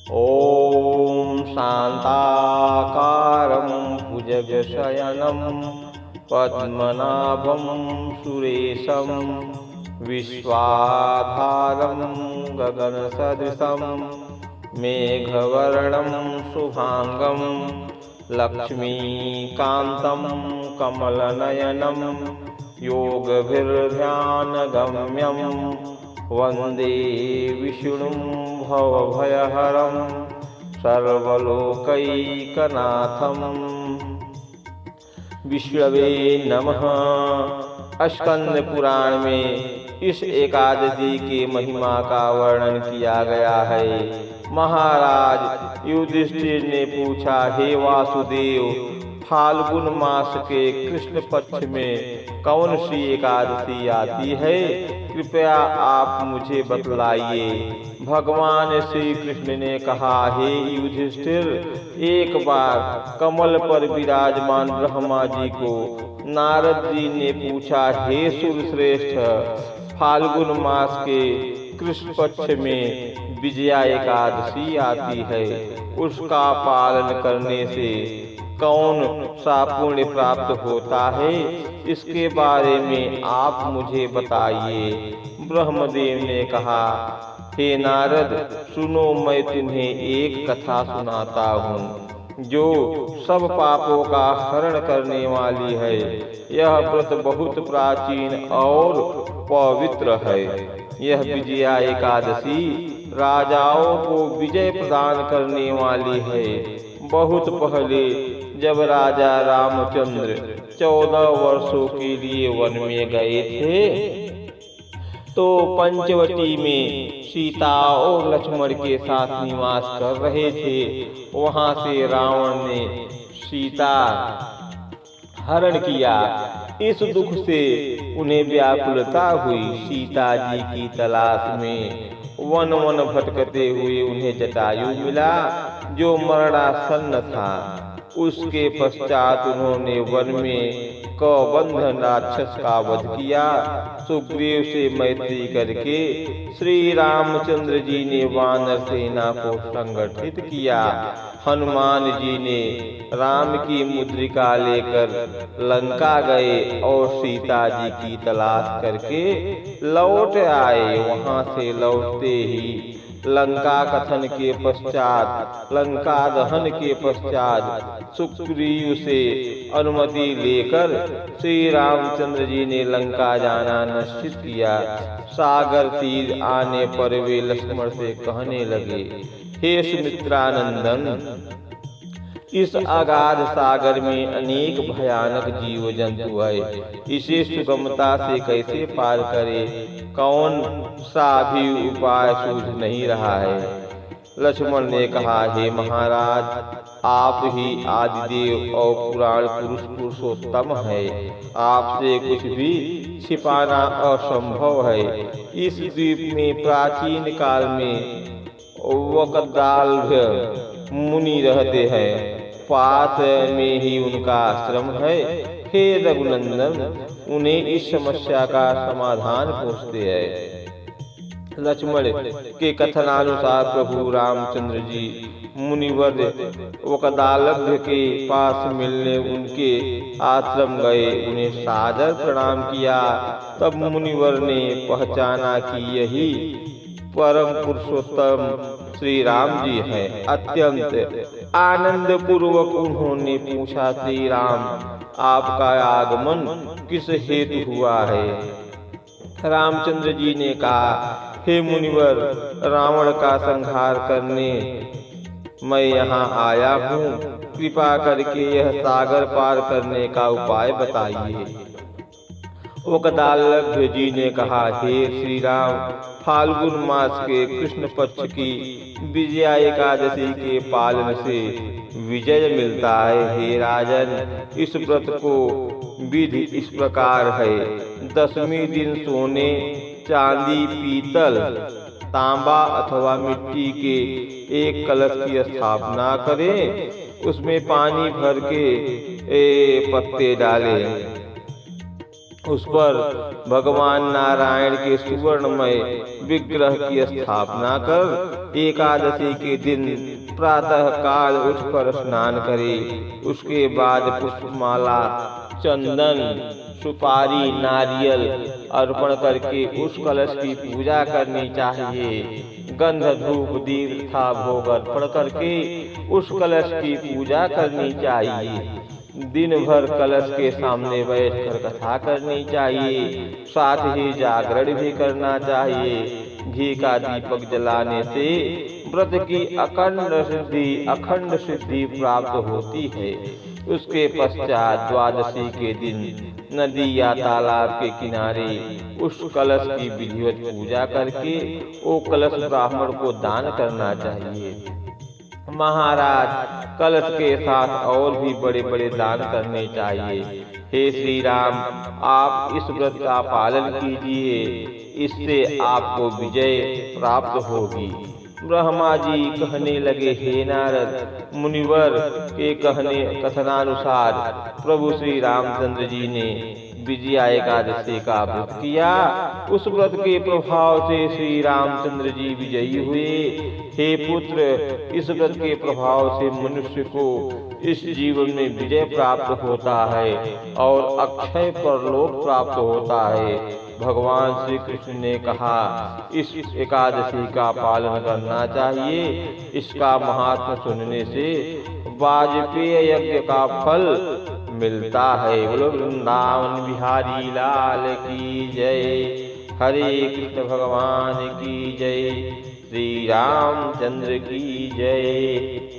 ॐ शान्ताकारं भुजगशयनं पद्मनाभं सुरेशं विश्वाधारं गगनसदृशं मेघवर्णं शुभांगं लक्ष्मीकान्तं कमलनयनं योगभिर्ध्यानगम्यं वन्दे विष्णुं भवभयहरं सर्वलोकैकनाथं। विष्णवे नमः। स्कंद पुराण में इस एकादशी के महिमा का वर्णन किया गया है। महाराज युधिष्ठिर ने पूछा, हे वासुदेव, फाल्गुन मास के कृष्ण पक्ष में कौन सी एकादशी आती है? कृपया आप मुझे बतलाइए। भगवान श्री कृष्ण ने कहा, हे युधिष्ठिर, एक बार कमल पर विराजमान ब्रह्मा जी को नारद जी ने पूछा, हे सुरश्रेष्ठ, फाल्गुन मास के कृष्ण पक्ष में विजया एकादशी आती है, उसका पालन करने से कौन सा पुण्य प्राप्त होता है? इसके बारे में आप मुझे बताइए। ब्रह्मदेव ने कहा, हे नारद, सुनो, मैं तुम्हें एक कथा सुनाता हूँ जो सब पापों का हरण करने वाली है। यह व्रत बहुत प्राचीन और पवित्र है। यह विजया एकादशी राजाओं को विजय प्रदान करने वाली है। बहुत पहले जब राजा रामचंद्र 14 वर्षों के लिए वन में गए थे, तो पंचवटी में सीता और लक्ष्मण के साथ निवास कर रहे थे। वहां से रावण ने सीता हरण किया। इस दुख से उन्हें व्याकुलता हुई। सीता जी की तलाश में वन वन भटकते हुए उन्हें जटायु मिला, जो मरणासन्न था। उसके पश्चात उन्होंने वन में कौबंधन राक्षस का वध किया। सुग्रीव से मैत्री करके श्री रामचंद्र जी ने वानर सेना को संगठित किया। हनुमान जी ने राम की मुद्रिका लेकर लंका गए और सीता जी की तलाश करके लौट आए। वहां से लौटते ही लंका दहन के पश्चात सुग्रीव से अनुमति लेकर श्री रामचंद्र जी ने लंका जाना निश्चित किया। सागर तीर आने पर वे लक्ष्मण से कहने लगे, हे सुमित्रानंदन, इस अगाध सागर में अनेक भयानक जीव जंतु है। इसे सुगमता से कैसे पार करे? कौन सा भी उपाय सूझ नहीं रहा है। लक्ष्मण ने कहा, हे महाराज, आप ही आदिदेव और पुराण पुरुष पुरुषोत्तम है। आपसे कुछ भी छिपाना असंभव है। इस द्वीप में प्राचीन काल में वकदाल्भ्य मुनि रहते हैं। पास में ही उनका आश्रम है। हे रघुनंदन, उन्हें इस समस्या का समाधान पूछते हैं। लक्ष्मण के कथनानुसार प्रभु रामचंद्र जी मुनिवर वकदाल्भ्य के पास मिलने उनके आश्रम गए। उन्हें सादर प्रणाम किया। तब मुनिवर ने पहचाना कि यही परम पुरुषोत्तम श्री राम जी हैं। अत्यंत आनंद पूर्वक उन्होंने पूछा, श्री राम, आपका आगमन किस हेतु हुआ है? रामचंद्र जी ने कहा, हे मुनिवर, रावण का संहार करने मैं यहाँ आया हूँ। कृपा करके यह सागर पार करने का उपाय बताइए। वकदाल्भ्य जी ने कहा, हे श्री राम, फाल्गुन मास के कृष्ण पक्ष की विजया एकादशी के पालन से विजय मिलता है। हे राजन, इस व्रत को विधि इस प्रकार है। 10वें दिन सोने, चांदी, पीतल, तांबा अथवा मिट्टी के एक कलश की स्थापना करें। उसमें पानी भर के पत्ते डालें उस पर भगवान नारायण के सुवर्णमय विग्रह की स्थापना कर एकादशी के दिन प्रातः काल उठकर स्नान करे। उसके बाद पुष्पमाला, चंदन, सुपारी, नारियल अर्पण करके उस कलश की पूजा करनी चाहिए। गंध, धूप, दीप तथा भोग अर्पण करके उस कलश की पूजा करनी चाहिए। दिन भर कलश के सामने बैठकर कथा करनी चाहिए। साथ ही जागरण भी करना चाहिए। घी का दीपक जलाने से व्रत की अखंड सिद्धि प्राप्त होती है। उसके पश्चात द्वादशी के दिन नदी या तालाब के किनारे उस कलश की विधिवत पूजा करके वो कलश ब्राह्मण को दान करना चाहिए। महाराज, कलश के साथ और भी बड़े बड़े दान करने चाहिए। हे श्री राम, आप इस व्रत का पालन कीजिए, इससे आपको विजय प्राप्त होगी। ब्रह्मा जी कहने लगे, हे नारद मुनिवर के कथनानुसार प्रभु श्री रामचंद्र जी ने विजया एकादशी का व्रत किया। उस व्रत के प्रभाव से श्री रामचंद्र जी विजयी हुए। हे पुत्र, इस व्रत के प्रभाव से मनुष्य को इस जीवन में विजय प्राप्त होता है और अक्षय परलोक प्राप्त होता है। भगवान श्री कृष्ण ने कहा, इस एकादशी का पालन करना चाहिए। इसका महात्म सुनने से वाजपेय यज्ञ का फल मिलता है। बोलो वृंदावन बिहारी लाल की जय। हरे कृष्ण भगवान की जय। श्री रामचंद्र की जय।